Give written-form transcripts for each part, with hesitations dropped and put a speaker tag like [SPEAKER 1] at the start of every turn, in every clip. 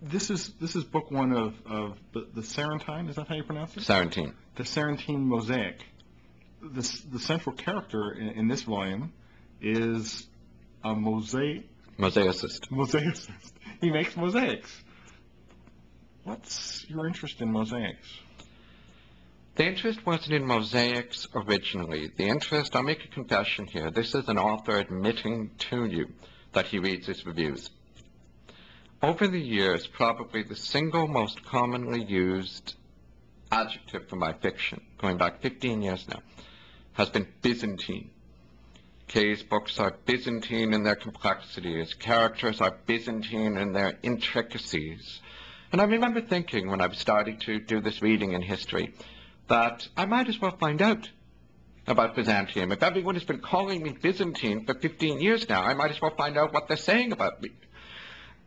[SPEAKER 1] This is book one of the Sarantine. Is that how you pronounce it?
[SPEAKER 2] Sarantium.
[SPEAKER 1] The Sarantium Mosaic. The central character in this volume is a mosaicist. Mosaicist. He makes mosaics. What's your interest in mosaics?
[SPEAKER 2] The interest wasn't in mosaics originally. The interest, I'll make a confession here. This is an author admitting to you that he reads his reviews. Over the years, probably the single most commonly used adjective for my fiction, going back 15 years now, has been Byzantine. Kay's books are Byzantine in their complexity. His characters are Byzantine in their intricacies. And I remember thinking when I was starting to do this reading in history that I might as well find out about Byzantium. If everyone has been calling me Byzantine for 15 years now, I might as well find out what they're saying about me.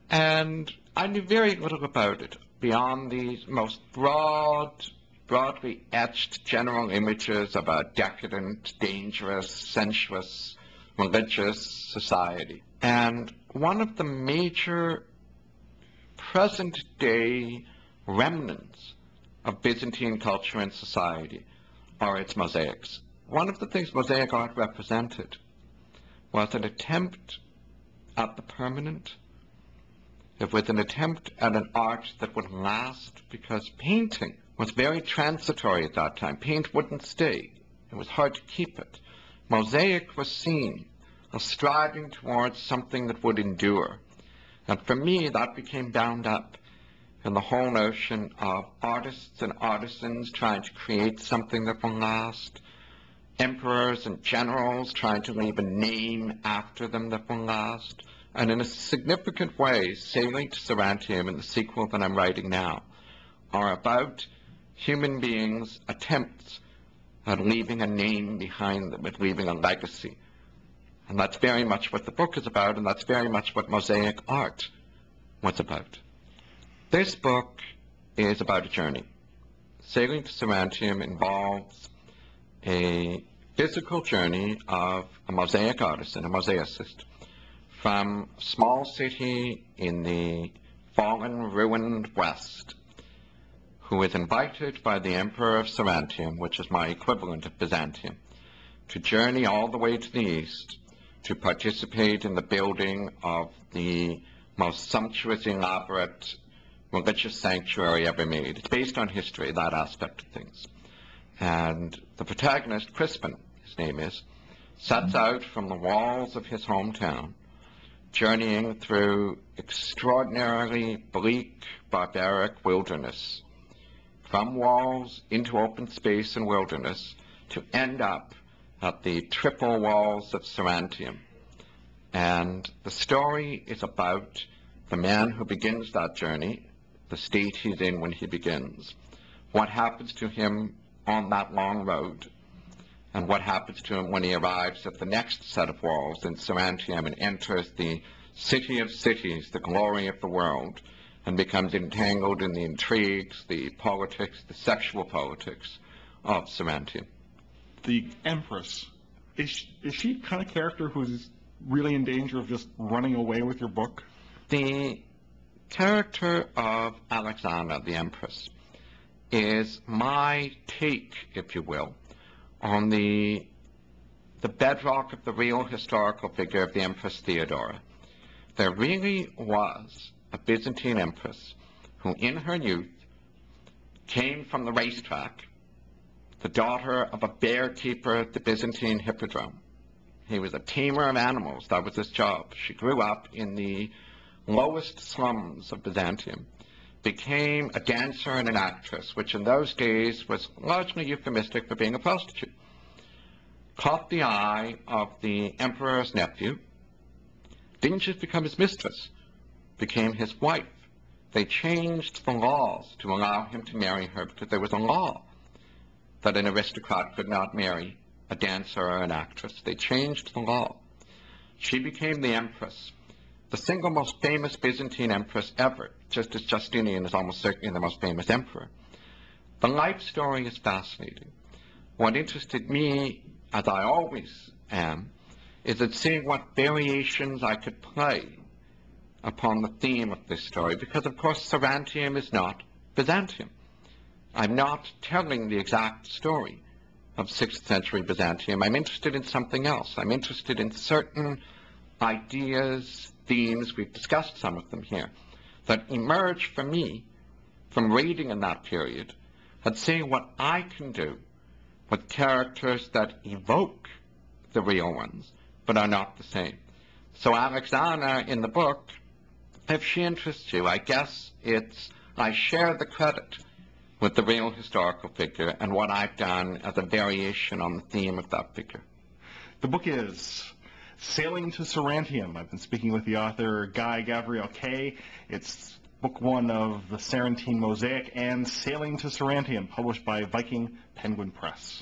[SPEAKER 2] And I knew very little about it beyond these most broadly etched general images of a decadent, dangerous, sensuous, religious society. And one of the major present-day remnants of Byzantine culture and society are its mosaics. One of the things mosaic art represented was an attempt at the permanent. It was an attempt at an art that would last, because painting was very transitory at that time. Paint wouldn't stay. It was hard to keep it. Mosaic was seen as striving towards something that would endure. And for me, that became bound up in the whole notion of artists and artisans trying to create something that will last, emperors and generals trying to leave a name after them that will last, and in a significant way, Sailing to Sarantium and the sequel that I'm writing now are about human beings' attempts at leaving a name behind them, at leaving a legacy. And that's very much what the book is about, and that's very much what mosaic art was about. This book is about a journey. Sailing to Sarantium involves a physical journey of a mosaic artisan, a mosaicist, from a small city in the fallen, ruined West, who is invited by the Emperor of Sarantium, which is my equivalent of Byzantium, to journey all the way to the east to participate in the building of the most sumptuous, elaborate religious sanctuary ever made. It's based on history, that aspect of things. And the protagonist, Crispin, his name is, sets out from the walls of his hometown, journeying through extraordinarily bleak, barbaric wilderness, from walls into open space and wilderness, to end up at the triple walls of Sarantium. And the story is about the man who begins that journey, the state he's in when he begins, what happens to him on that long road, and what happens to him when he arrives at the next set of walls in Sarantium and enters the city of cities, the glory of the world, and becomes entangled in the intrigues, the politics, the sexual politics of Sarantium.
[SPEAKER 1] The Empress, is she the kind of character who's really in danger of just running away with your book?
[SPEAKER 2] The character of Alexandra, the Empress, is my take, if you will, on the bedrock of the real historical figure of the Empress Theodora. There really was a Byzantine empress who, in her youth, came from the racetrack, the daughter of a bear keeper at the Byzantine hippodrome. He was a tamer of animals. That was his job. She grew up in the lowest slums of Byzantium, became a dancer and an actress, which in those days was largely euphemistic for being a prostitute. Caught the eye of the emperor's nephew, didn't just become his mistress, became his wife. They changed the laws to allow him to marry her because there was a law that an aristocrat could not marry a dancer or an actress. They changed the law. She became the empress, the single most famous Byzantine empress ever, just as Justinian is almost certainly the most famous emperor. The life story is fascinating. What interested me, as I always am, is at seeing what variations I could play upon the theme of this story, because of course Sarantium is not Byzantium. I'm not telling the exact story of 6th century Byzantium. I'm interested in something else. I'm interested in certain ideas, themes, we've discussed some of them here, that emerge for me from reading in that period and seeing what I can do with characters that evoke the real ones, but are not the same. So Alexandra in the book, if she interests you, I guess I share the credit with the real historical figure and what I've done as a variation on the theme of that figure.
[SPEAKER 1] The book is Sailing to Sarantium. I've been speaking with the author, Guy Gavriel Kay. It's book 1 of the Sarantium Mosaic and Sailing to Sarantium, published by Viking Penguin Press.